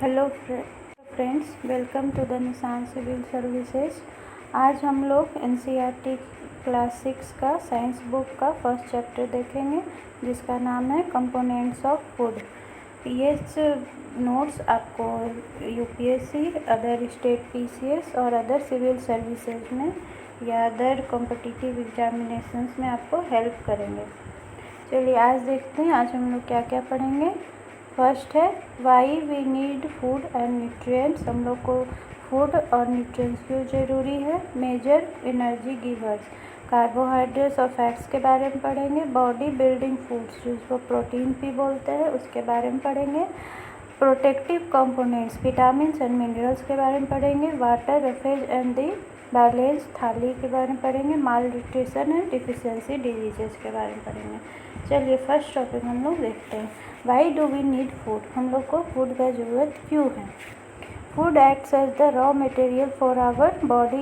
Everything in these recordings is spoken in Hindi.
Hello friends, welcome to the Nishan civil services. आज हम लोग एनसीईआरटी क्लास 6 का साइंस बुक का फर्स्ट चैप्टर देखेंगे, जिसका नाम है कंपोनेंट्स ऑफ फूड। ये नोट्स आपको यूपीएससी, अदर स्टेट पीसीएस और अदर सिविल सर्विसेज में या अदर कॉम्पिटिटिव एग्जामिनेशंस में आपको हेल्प करेंगे। चलिए आज देखते हैं आज हम लोग क्या क्या पढ़ेंगे। फर्स्ट है why we need food and nutrients. हम लोग को फूड और न्यूट्रिएंट्स क्यों ज़रूरी है। मेजर एनर्जी गिवर्स, कार्बोहाइड्रेट्स और फैट्स के बारे में पढ़ेंगे। बॉडी बिल्डिंग फूड्स, जिसको प्रोटीन भी बोलते हैं, उसके बारे में पढ़ेंगे। Protective components, vitamins and minerals के बारे में पढ़ेंगे। Water, roughage and the balance thali के बारे में पढ़ेंगे। Malnutrition and deficiency diseases के बारे में पढ़ेंगे। चलिए फर्स्ट टॉपिक हम लोग देखते हैं, why do we need food. हम लोग को फूड का ज़रूरत क्यों है। Food acts as the raw material for our body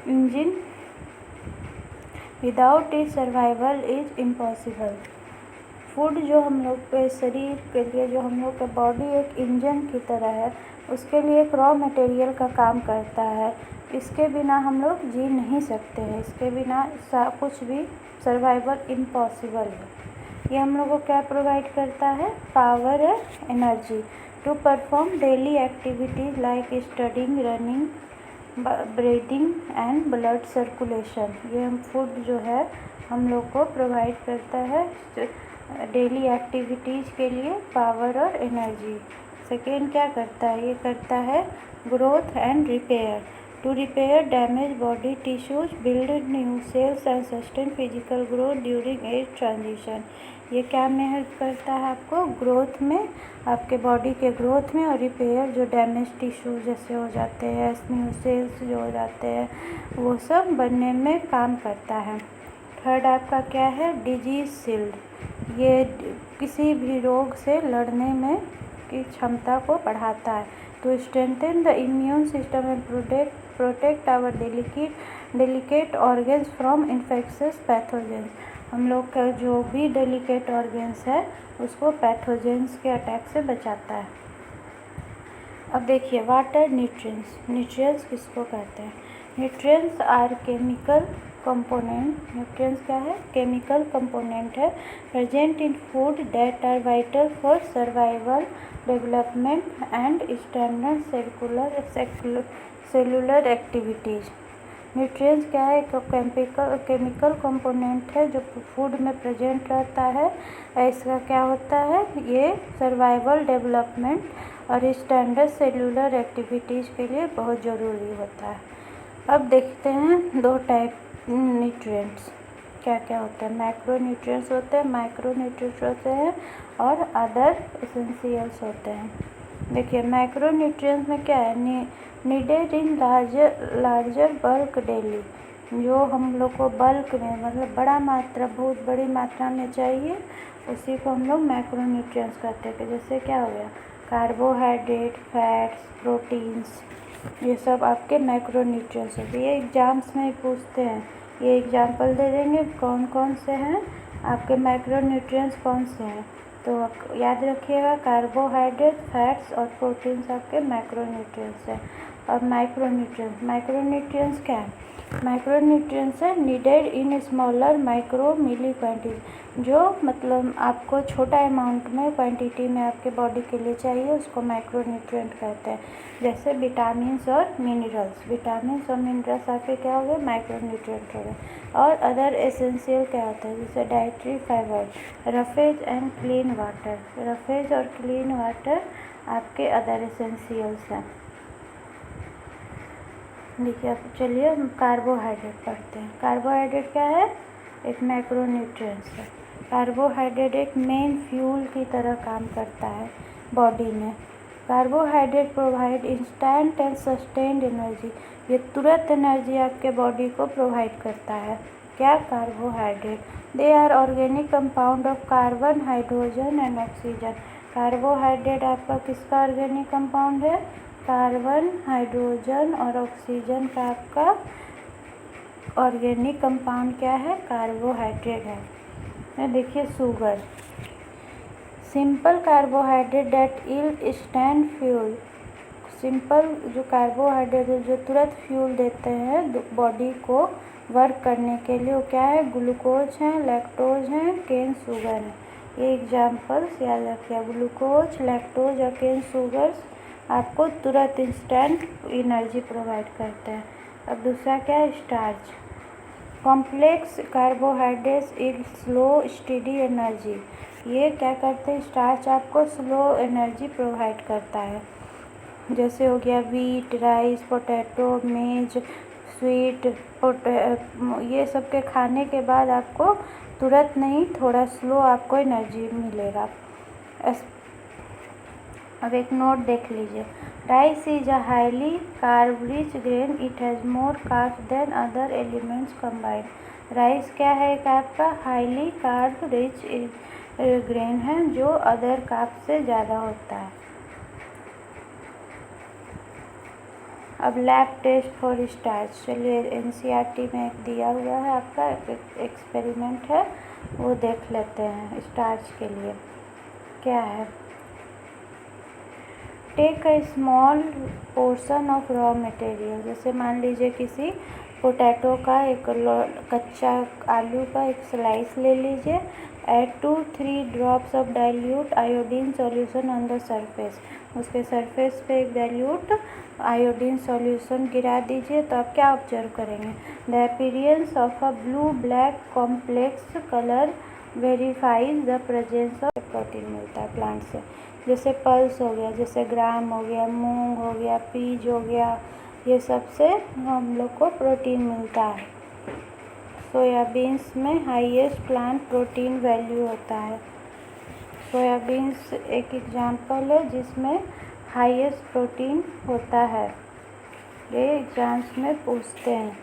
engine without it survival is impossible. Food जो हम लोग के शरीर के लिए, जो हम लोग का बॉडी एक इंजन की तरह है, उसके लिए एक रॉ मटेरियल का काम करता है। इसके बिना हम लोग जी नहीं सकते हैं, इसके बिना कुछ भी सर्वाइवल इम्पॉसिबल है। ये हम लोग को क्या प्रोवाइड करता है, पावर है, energy to perform daily activities like studying, running, breathing and blood circulation. ये हम फूड जो है हम लोग को प्रोवाइड करता है डेली एक्टिविटीज़ के लिए पावर और एनर्जी। सेकेंड क्या करता है, ये करता है growth and repair, to repair damage body tissues, build new cells and sustain physical growth during age transition. ये क्या में हेल्प करता है आपको, ग्रोथ में, आपके बॉडी के ग्रोथ में, और रिपेयर जो डैमेज टिश्यू जैसे हो जाते हैं, न्यू सेल्स जो हो जाते हैं, वो सब बनने में काम करता है। थर्ड आपका क्या है, डिजीज शील्ड। ये किसी भी रोग से लड़ने में की क्षमता को बढ़ाता है, to strengthen the immune system and protect our delicate organs from infectious pathogens. हम लोग का जो भी डेलिकेट ऑर्गन्स है उसको पैथोजेंस के अटैक से बचाता है। अब देखिए वाटर न्यूट्रिएंट्स। न्यूट्रिएंट्स किसको कहते हैं, nutrients are chemical component. Nutrients क्या है, केमिकल कंपोनेंट है present in food that are vital for survival, development and standard cellular activities. Nutrients क्या है, केमिकल कंपोनेंट है जो फूड में प्रेजेंट रहता है। इसका क्या होता है, ये सर्वाइवल, डेवलपमेंट और स्टैंडर्ड सेलुलर एक्टिविटीज़ के लिए बहुत ज़रूरी होता है। अब देखते हैं दो टाइप न्यूट्रिएंट्स क्या क्या होते हैं। मैक्रो न्यूट्रिएंट्स होते हैं, माइक्रो न्यूट्रिएंट्स होते हैं, और अदर एसेंशियल्स होते हैं। देखिए मैक्रो न्यूट्रिएंट्स में क्या है, needed in larger bulk daily, जो हम लोग को बल्क में, मतलब बहुत बड़ी मात्रा में चाहिए, उसी को हम लोग मैक्रो न्यूट्रिएंट्स कहते हैं। जैसे क्या हो गया, कार्बोहाइड्रेट, फैट्स, प्रोटीन्स, ये सब आपके मैक्रो न्यूट्रिएंट्स होते हैं। ये एग्जाम्स में पूछते हैं, ये एग्जाम्पल दे देंगे कौन कौन से हैं आपके मैक्रो न्यूट्रिएंट्स, कौन से हैं, तो याद रखिएगा कार्बोहाइड्रेट, फैट्स और प्रोटीन्स आपके मैक्रो न्यूट्रिएंट्स हैं। और माइक्रो न्यूट्रिएंट्स क्या है, माइक्रो न्यूट्रिएंट्स है needed in smaller micro milli quantity, जो मतलब आपको छोटा अमाउंट में, क्वांटिटी में आपके बॉडी के लिए चाहिए, उसको माइक्रो न्यूट्रिएंट कहते हैं। जैसे विटामिन्स और मिनरल्स आपके क्या हो गए, माइक्रो न्यूट्रिएंट हो गए। और अदर एसेंशियल क्या होता है, जैसे dietary fibre, roughage and clean water आपके अदर एसेंशियल्स हैं। देखिए अब चलिए हम कार्बोहाइड्रेट पढ़ते हैं। कार्बोहाइड्रेट क्या है, एक मैक्रो न्यूट्रिएंट्स है। कार्बोहाइड्रेट एक मेन फ्यूल की तरह काम करता है बॉडी में। Carbohydrate provide instant and sustained energy, ये तुरंत एनर्जी आपके बॉडी को प्रोवाइड करता है। क्या, carbohydrate. They are organic compound of carbon, hydrogen and oxygen. Carbohydrate आपका किसका ऑर्गेनिक कंपाउंड है, कार्बन, हाइड्रोजन और ऑक्सीजन का आपका ऑर्गेनिक कंपाउंड क्या है, कार्बोहाइड्रेट है। देखिए simple carbohydrate that instant fuel. Simple जो कार्बोहाइड्रेट है जो तुरंत फ्यूल देते हैं बॉडी को वर्क करने के लिए, वो क्या है? ग्लूकोज है, लैक्टोज है, केन शुगर है। ये एग्जाम्पल्स याद रखिए। ग्लूकोज, लैक्टोज और केन शुगर्स आपको तुरंत इंस्टेंट एनर्जी प्रोवाइड करते हैं। अब दूसरा क्या है? Starch. Complex carbohydrates is slow steady energy. ये क्या करते हैं? स्टार्च आपको स्लो एनर्जी प्रोवाइड करता है। जैसे हो गया वीट, राइस, पोटैटो, मेज, स्वीट, ये सब के खाने के बाद आपको तुरंत नहीं, थोड़ा स्लो आपको एनर्जी मिलेगा। अब एक नोट देख लीजिए। Rice is a highly carb rich grain, it has more carb than other elements combined. Rice क्या है? एक आपका हाईली कार्ब रिच ग्रेन है जो अदर कार्ब से ज़्यादा होता है। अब लैब टेस्ट फॉर स्टार्च। चलिए एनसीईआरटी में एक दिया हुआ है आपका एक्सपेरिमेंट है, वो देख लेते हैं। स्टार्च के लिए क्या है? Take a small portion of raw material. जैसे मान लीजिए किसी पोटैटो का एक कच्चा आलू का एक स्लाइस ले लीजिए। Add 2-3 drops of dilute iodine solution on the surface. उसके सरफेस पे एक डाइल्यूट आयोडीन सॉल्यूशन गिरा दीजिए तो आप क्या ऑब्जर्व करेंगे? The appearance of a blue black complex colour verifies the presence of protein मिलता है प्लांट से। जैसे पल्स हो गया, जैसे ग्राम हो गया, मूंग हो गया, पीज हो गया, ये सब से हम लोग को प्रोटीन मिलता है। सोयाबीन्स में हाईएस्ट प्लांट प्रोटीन वैल्यू होता है। सोयाबीन्स एक एग्जाम्पल है जिसमें हाईएस्ट प्रोटीन होता है। ये एग्जाम्स में पूछते हैं।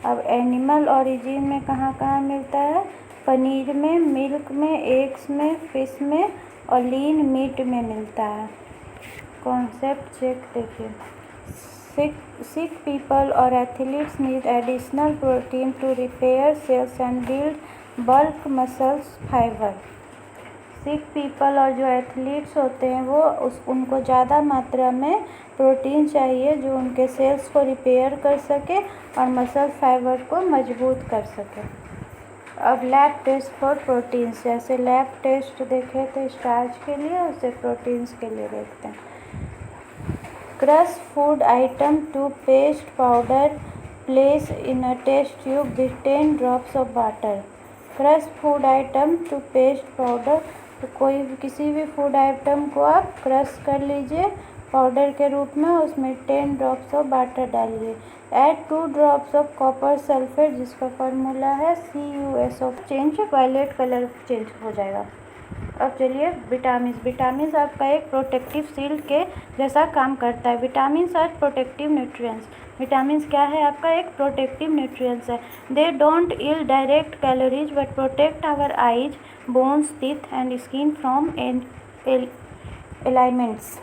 अब एनिमल ओरिजिन में कहाँ कहाँ मिलता है? पनीर में, मिल्क में, एग्स में, फिश में और लीन मीट में मिलता है। कॉन्सेप्ट चेक देखिए। सिक पीपल और athletes need additional protein to repair cells and build bulk muscles fibre. Sick people और जो एथलीट्स होते हैं वो उनको ज़्यादा मात्रा में प्रोटीन चाहिए जो उनके सेल्स को रिपेयर कर सके और मसल फाइबर को मजबूत कर सके। अब लैब टेस्ट फॉर प्रोटीन्स। जैसे लैब टेस्ट देखे थे स्टार्च के लिए, उसे प्रोटीन्स के लिए देखते हैं। Crush food item to paste powder, place in a test tube with 10 drops of water. Crush food item to paste powder, तो कोई किसी भी फूड आइटम को आप क्रश कर लीजिए पाउडर के रूप में, उसमें 10 ड्रॉप्स ऑफ वाटर डालिए। Add 2 drops of copper sulphate जिसका फार्मूला है CuSO। Change violet colour change हो जाएगा। अब चलिए विटामिन आपका एक प्रोटेक्टिव शील्ड के जैसा काम करता है। Vitamin are protective nutrients. Vitamin क्या है? आपका एक प्रोटेक्टिव न्यूट्रिएंट्स है। They don't yield direct calories but protect our eyes, bones, teeth and skin from elements.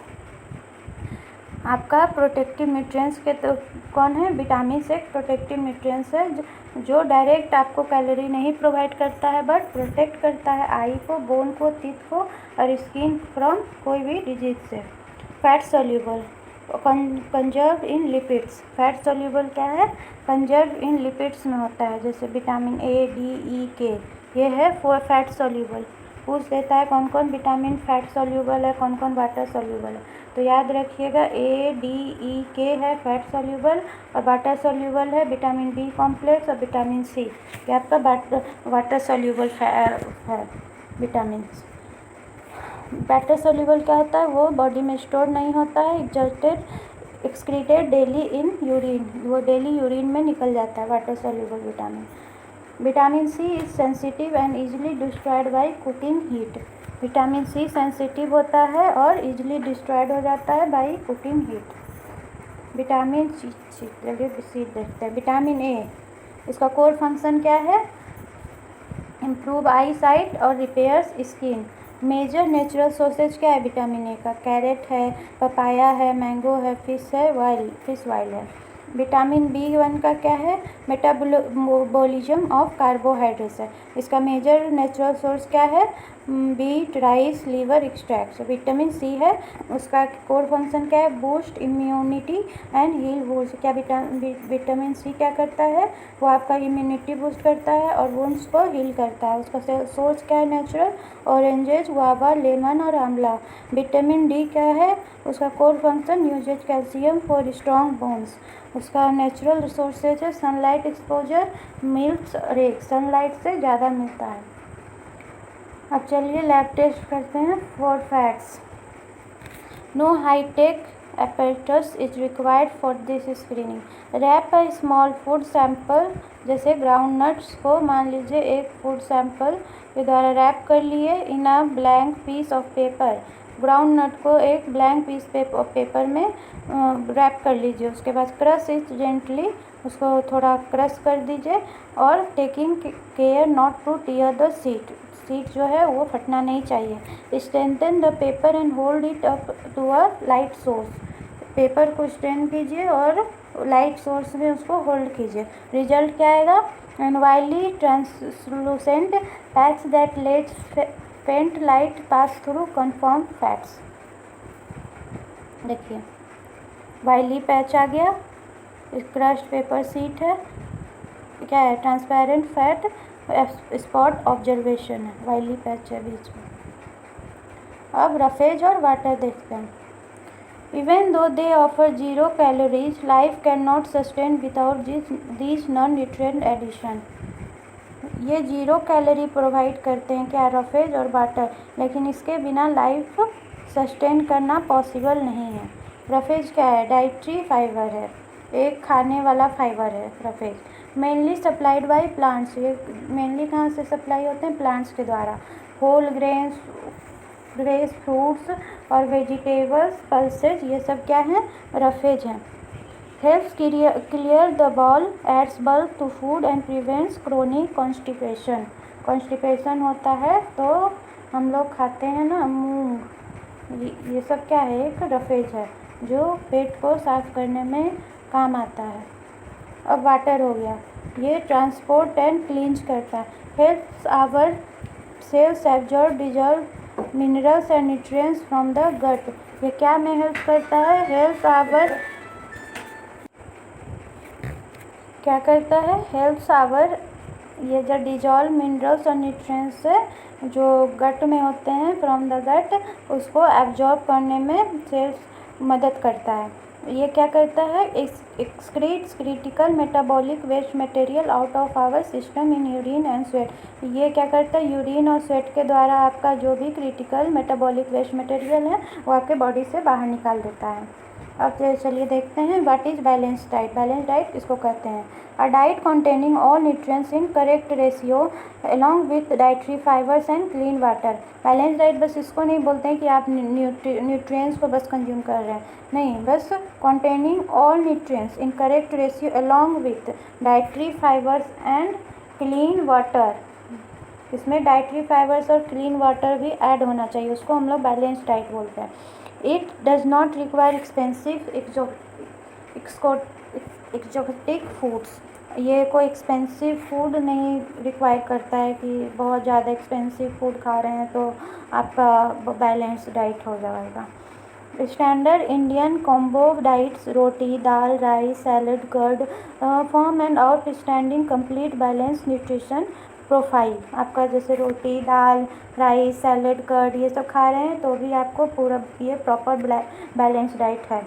आपका प्रोटेक्टिव न्यूट्रिएंट्स के तो कौन है? विटामिन एक प्रोटेक्टिव न्यूट्रिएंट्स है जो डायरेक्ट आपको कैलोरी नहीं प्रोवाइड करता है बट प्रोटेक्ट करता है आई को, बोन को, टीथ को और स्किन फ्रॉम कोई भी डिजीज से। फैट सोल्यूबल, कंजर्व इन लिपिड्स। फैट सोल्यूबल क्या है? कंजर्व इन लिपिड्स में होता है। जैसे vitamin A, D, E, K, ये है फैट सोल्यूबल। पूछ देता है कौन कौन विटामिन फैट सोल्यूबल है, कौन कौन वाटर सोल्यूबल है। तो याद रखिएगा A, D, E, K है फैट सोल्यूबल और वाटर सोल्यूबल है विटामिन B कॉम्प्लेक्स और विटामिन C। ये आपका वाटर सोल्यूबल है विटामिन। वाटर सोल्यूबल क्या होता है? वो बॉडी में स्टोर नहीं होता है, एक्सक्रीटेड डेली इन यूरिन, वो डेली यूरिन में निकल जाता है water soluble vitamin. Vitamin C is sensitive and easily destroyed by cooking heat. Vitamin C sensitive होता है और इजीली डिस्ट्रॉयड हो जाता है by cooking heat. Vitamin C देखते हैं। विटामिन A, इसका कोर फंक्शन क्या है? इम्प्रूव आई साइट और repairs skin. Major natural sources क्या है विटामिन A का? कैरेट है, पपाया है, मैंगो है, फिश वाइल है। विटामिन B1 का क्या है? मेटाबॉलिज्म ऑफ कार्बोहाइड्रेट्स है। इसका मेजर नेचुरल सोर्स क्या है? Beet, rice, liver extract. Vitamin C है, उसका कोर फंक्शन क्या है? Boost immunity and heal wounds. क्या विटामिन सी क्या करता है? वो आपका इम्यूनिटी बूस्ट करता है और वुंड्स को हील करता है। उसका सोर्स क्या है? नेचुरल, ऑरेंजेस, गुआवा, लेमन और आंवला। विटामिन डी क्या है? उसका core function uses calcium for strong bones. उसका नेचुरल रिसोर्सेज है सनलाइट एक्सपोजर, मिल्क और एग। सनलाइट से ज़्यादा मिलता है। अब चलिए लैब टेस्ट करते हैं for fats. No high tech apparatus is required for this screening. Wrap a small food sample, जैसे ग्राउंड नट्स को मान लीजिए एक फूड सैंपल के द्वारा रैप कर लिए in a blank piece of paper. Groundnut को एक ब्लैंक पीस पेपर में रैप कर लीजिए। उसके बाद क्रश इट जेंटली, उसको थोड़ा क्रश कर दीजिए और taking care not to tear the sheet जो है वो फटना नहीं चाहिए। Strengthen the paper and hold it up to a light source. Paper को स्ट्रेन कीजिए और लाइट सोर्स में उसको होल्ड कीजिए। रिजल्ट क्या आएगा? And oily translucent patch that lets faint light pass through confirm fats. देखिए वाइली पैच आ गया, क्रश्ड पेपर सीट है, क्या है? ट्रांसपेरेंट फैट स्पॉट ऑब्जर्वेशन है, वाइली पैच है बीच में। अब रफेज और वाटर देखते हैं। Even though they offer 0 calories, life can not sustain without these non nutrient addition. ये 0 कैलोरी प्रोवाइड करते हैं, क्या? रफेज और वाटर, लेकिन इसके बिना लाइफ सस्टेन करना पॉसिबल नहीं है। रफेज क्या है? डाइट्री फाइबर है, एक खाने वाला फाइबर है roughage. Mainly supplied by plants, ये मेनली कहाँ से सप्लाई होते हैं? प्लांट्स के द्वारा। होल ग्रेन्स, फ्रूट्स और वेजिटेबल्स, पल्सेज, ये सब क्या हैं? रफेज हैं। Helps clear the bowel, aids bulk to food and prevents chronic constipation. Constipation होता है तो हम लोग खाते हैं ना मूंग, ये सब क्या है? एक रफेज है जो पेट को साफ करने में काम आता है। अब वाटर हो गया, ये ट्रांसपोर्ट एंड क्लींज करता है। Helps our cells absorb dissolve minerals and nutrients from the gut. ये क्या में हेल्प करता है? हेल्प आवर, क्या करता है? हेल्प्स आवर, ये जो डिजॉल्व मिनरल्स और न्यूट्रिएंट्स है जो गट में होते हैं फ्रॉम द गट, उसको एब्जॉर्ब करने में सेल्स मदद करता है। ये क्या करता है? Excretes critical metabolic waste material out of our system in urine and sweat. ये क्या करता है? यूरिन और स्वेट के द्वारा आपका जो भी क्रिटिकल मेटाबॉलिक वेस्ट मटेरियल है वो आपके बॉडी से बाहर निकाल देता है। अब चलिए देखते हैं what is balance diet. Balance diet किसको कहते हैं? A diet containing all nutrients in correct ratio along with dietary fibres and clean water. Balance diet बस इसको नहीं बोलते हैं कि आप न्यूट्रिएंट्स को बस कंज्यूम कर रहे हैं, नहीं, बस containing all nutrients in correct ratio along with dietary fibres and clean water. इसमें डाइटरी फाइबर्स और क्लीन वाटर भी ऐड होना चाहिए, उसको हम लोग बैलेंस डाइट बोलते हैं। It does not require expensive exotic foods. ये कोई एक्सपेंसिव फूड नहीं रिक्वायर करता है कि बहुत ज़्यादा एक्सपेंसिव फूड खा रहे हैं तो आपका बैलेंस डाइट हो जाएगा। Standard Indian combo diets, roti, dal, rice, salad, curd form and outstanding complete balance nutrition profile. आपका जैसे रोटी, दाल, राइस, सैलड, कर्ड ये सब खा रहे हैं तो भी आपको पूरा ये प्रॉपर बैलेंस डाइट है।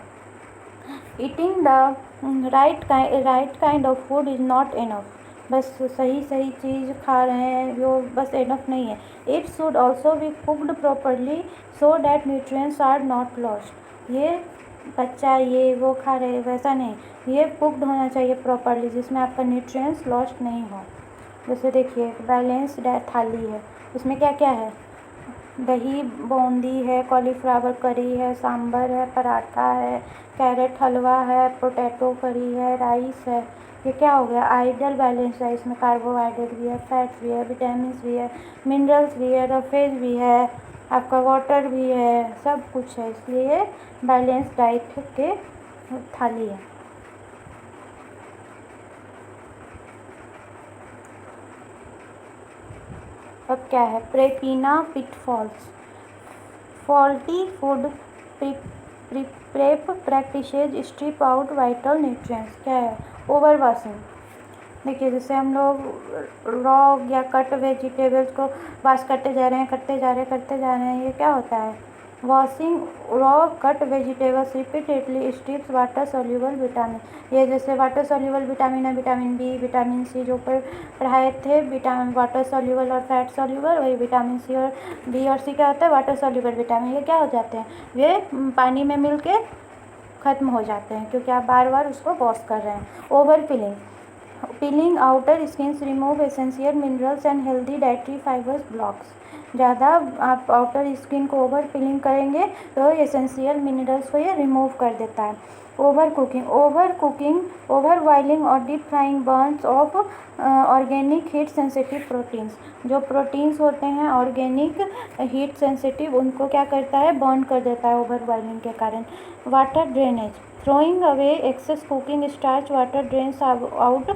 Eating the right kind of food is not enough. बस सही चीज़ खा रहे हैं वो बस इनफ नहीं है। It should also be cooked properly so that nutrients are not lost. ये बच्चा ये वो खा रहे वैसा नहीं, ये कुक्ड होना चाहिए प्रॉपरली जिसमें आपका न्यूट्रिएंट्स लॉस्ट नहीं हो। जैसे देखिए बैलेंस थाली है, इसमें क्या क्या है? दही बूंदी है, कॉलीफ्लावर करी है, सांभर है, पराठा है, कैरेट हलवा है, पोटैटो करी है, राइस है। ये क्या हो गया? आइडियल बैलेंस है। इसमें कार्बोहाइड्रेट भी है, फैट्स भी है, विटामिन भी है, मिनरल्स भी है, रफेज भी है, आपका वाटर भी है, सब कुछ है, इसलिए बैलेंस डाइट के थाली है। अब अब क्या है, प्रेपिना pitfalls, faulty food prep practices strip out vital nutrients. क्या है, ओवर वॉशिंग। देखिए जैसे हम लोग रॉ या कट वेजिटेबल्स को वॉश करते जा रहे हैं, करते जा रहे हैं, ये क्या होता है, washing raw cut vegetables repeatedly strips water soluble vitamin. ये जैसे वाटर सोल्यूबल विटामिन है, विटामिन बी, विटामिन सी जो ऊपर पढ़ाए थे, विटामिन वाटर सोल्यूबल और फैट सोल्यूबल, वही विटामिन सी और बी और सी क्या होता है, वाटर सोल्यूबल विटामिन। ये क्या हो जाते हैं, ये पानी में मिल के ख़त्म हो जाते हैं क्योंकि आप बार बार उसको वॉश कर रहे हैं। Over piling outer skins remove essential minerals and healthy dietary fibres blocks. ज़्यादा आप आउटर स्किन को ओवर पीलिंग करेंगे तो एसेंशियल मिनरल्स को ये रिमूव कर देता है। ओवर कुकिंग, ओवर बॉइलिंग और deep frying Burns of organic heat sensitive proteins. जो प्रोटीन्स होते हैं ऑर्गेनिक हीट सेंसिटिव, उनको क्या करता है, बर्न कर देता है ओवर बॉइलिंग के कारण। Water drainage, throwing away excess cooking starch water drains out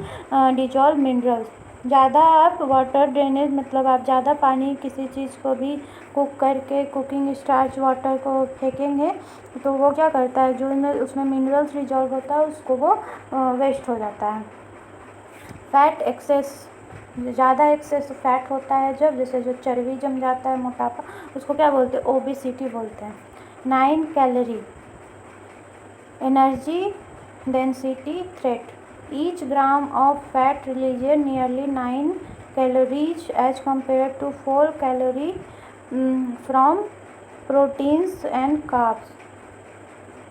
dissolve minerals. ज़्यादा आप वाटर ड्रेनेज मतलब आप ज़्यादा पानी किसी चीज़ को भी कुक करके कुकिंग स्टार्च वाटर को फेंकेंगे तो वो क्या करता है, जो उसमें मिनरल्स डिजॉल्व होता है उसको वो वेस्ट हो जाता है। फैट एक्सेस, ज़्यादा एक्सेस फैट होता है जब, जैसे जो चर्बी जम जाता है, मोटापा, उसको क्या बोलते हैं, ओबेसिटी बोलते हैं। 9 calorie energy density threat, each gram of fat releases nearly 9 calories as compared to 4 calorie from proteins and carbs।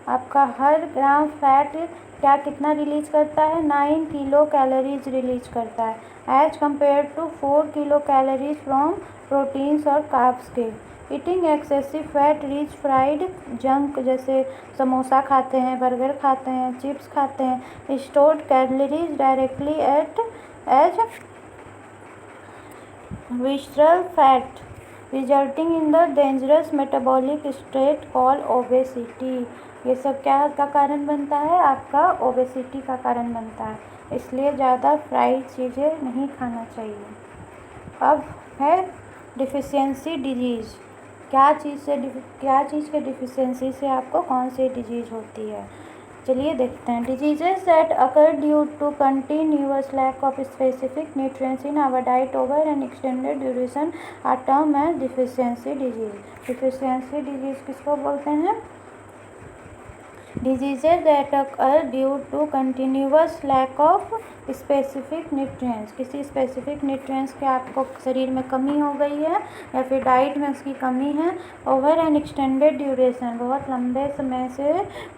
आपका हर ग्राम फैट क्या कितना रिलीज करता है, 9 किलो कैलोरीज रिलीज करता है as compare to 4 kilo calories from proteins और कार्ब्स के। Eating excessive fat rich fried junk, जैसे समोसा खाते हैं, बर्गर खाते हैं, चिप्स खाते हैं, stored calories directly act as visceral fat resulting in the dangerous metabolic state called obesity. ये सब क्या का कारण बनता है, आपका ओबेसिटी का कारण बनता है, इसलिए ज़्यादा फ्राइड चीज़ें नहीं खाना चाहिए। अब है डिफिशियंसी डिजीज़, क्या चीज़ के डिफिशियंसी से आपको कौन सी डिजीज़ होती है, चलिए देखते हैं। Diseases that occur due to continuous lack of specific nutrients in our diet over an extended duration are termed as deficiency disease. Deficiency disease किसको बोलते हैं, diseases that occur due to continuous lack of specific nutrients, किसी स्पेसिफिक न्यूट्रिएंट्स के आपको शरीर में कमी हो गई है या फिर डाइट में उसकी कमी है, ओवर एन एक्सटेंडेड ड्यूरेशन, बहुत लंबे समय से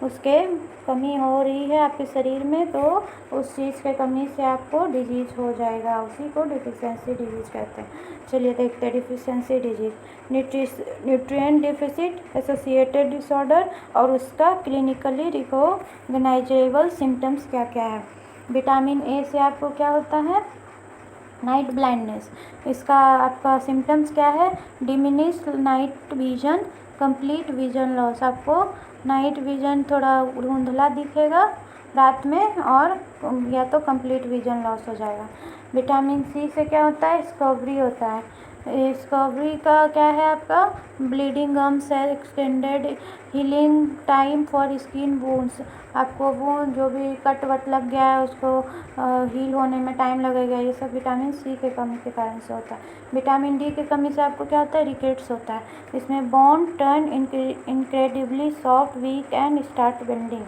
उसके कमी हो रही है आपके शरीर में, तो उस चीज़ के कमी से आपको डिजीज हो जाएगा, उसी को डिफिशियंसी डिजीज कहते हैं। चलिए देखते हैं deficiency disease, nutrient deficit associated disorder और उसका क्लिनिकली रिकॉग्नाइजेबल सिम्टम्स क्या क्या है। विटामिन ए से आपको क्या होता है, नाइट ब्लाइंडनेस, इसका आपका सिम्टम्स क्या है, diminish night vision, complete vision loss, आपको नाइट विजन थोड़ा धुंधला दिखेगा रात में और या तो कंप्लीट विजन लॉस हो जाएगा। विटामिन सी से क्या होता है, स्कर्वी होता है, स्कर्वी का क्या है आपका, ब्लीडिंग गम्स है, extended healing time for skin wounds, आपको वो जो भी कट वट लग गया है उसको हील होने में टाइम लगेगा, ये सब विटामिन सी के कमी के कारण से होता है। विटामिन डी की कमी से आपको क्या होता है, रिकेट्स होता है, इसमें bone turn incredibly soft weak and start bending,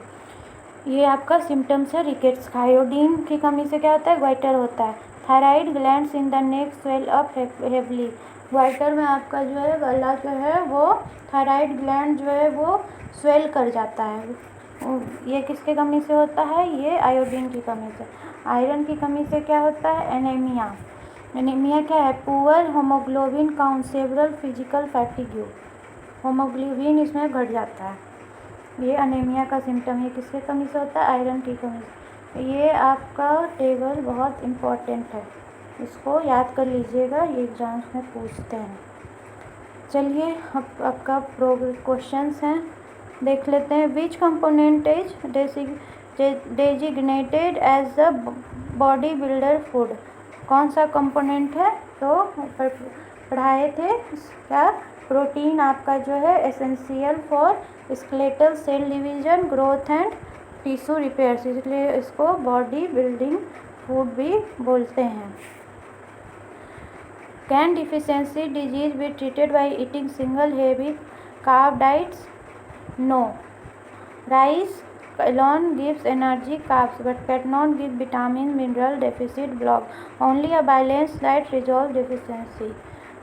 ये आपका सिम्टम्स है रिकेट्स का। आयोडीन की कमी से क्या होता है, ग्वाइटर होता है, thyroid glands in the neck swell up heavily, goitre में आपका जो है गला जो है वो थायराइड ग्लैंड जो है वो स्वेल कर जाता है, ये किसके कमी से होता है, ये आयोडीन की कमी से। आयरन की कमी से क्या होता है, एनीमिया, एनीमिया क्या है, poor haemoglobin count, several physical fatigue, haemoglobin इसमें घट जाता है, ये अनीमिया का सिम्टम, ये किसके कमी से होता है, आयरन की कमी से। ये आपका टेबल बहुत इम्पोर्टेंट है, इसको याद कर लीजिएगा, ये एग्जाम्स में पूछते हैं। चलिए अब आपका क्वेश्चंस हैं, देख लेते हैं। Which component is designated as the body builder food, कौन सा कंपोनेंट है, तो पढ़ाए थे। क्या प्रोटीन आपका जो है essential for skeletal cell division, growth and tissue repairs, इसलिए इसको बॉडी बिल्डिंग फूड भी बोलते हैं। Can deficiency disease be treated by eating single heavy carb diets? No. Rice alone gives energy, carbs, but cannot give vitamin, mineral deficit block. Only a balanced diet resolve deficiency.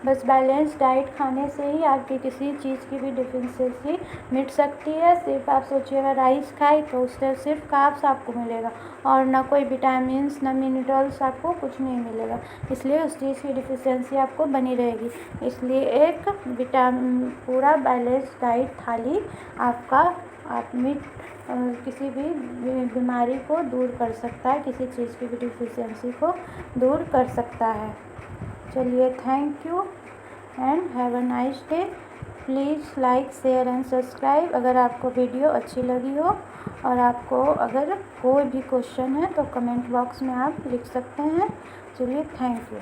बस बैलेंस डाइट खाने से ही आपकी किसी चीज़ की भी डिफिशियंसी मिट सकती है। सिर्फ आप सोचिएगा राइस खाए तो उससे सिर्फ कार्ब्स आपको मिलेगा और ना कोई विटामिन्स ना मिनरल्स, आपको कुछ नहीं मिलेगा, इसलिए उस चीज़ की डिफिशियंसी आपको बनी रहेगी। इसलिए एक पूरा बैलेंस डाइट थाली आपका आप किसी भी बीमारी को दूर कर सकता है, किसी चीज़ की भी डिफिशियंसी को दूर कर सकता है। चलिए, thank you and have a nice day. Please like, share and subscribe. अगर आपको वीडियो अच्छी लगी हो और आपको अगर कोई भी क्वेश्चन है तो कमेंट बॉक्स में आप लिख सकते हैं। चलिए, थैंक यू।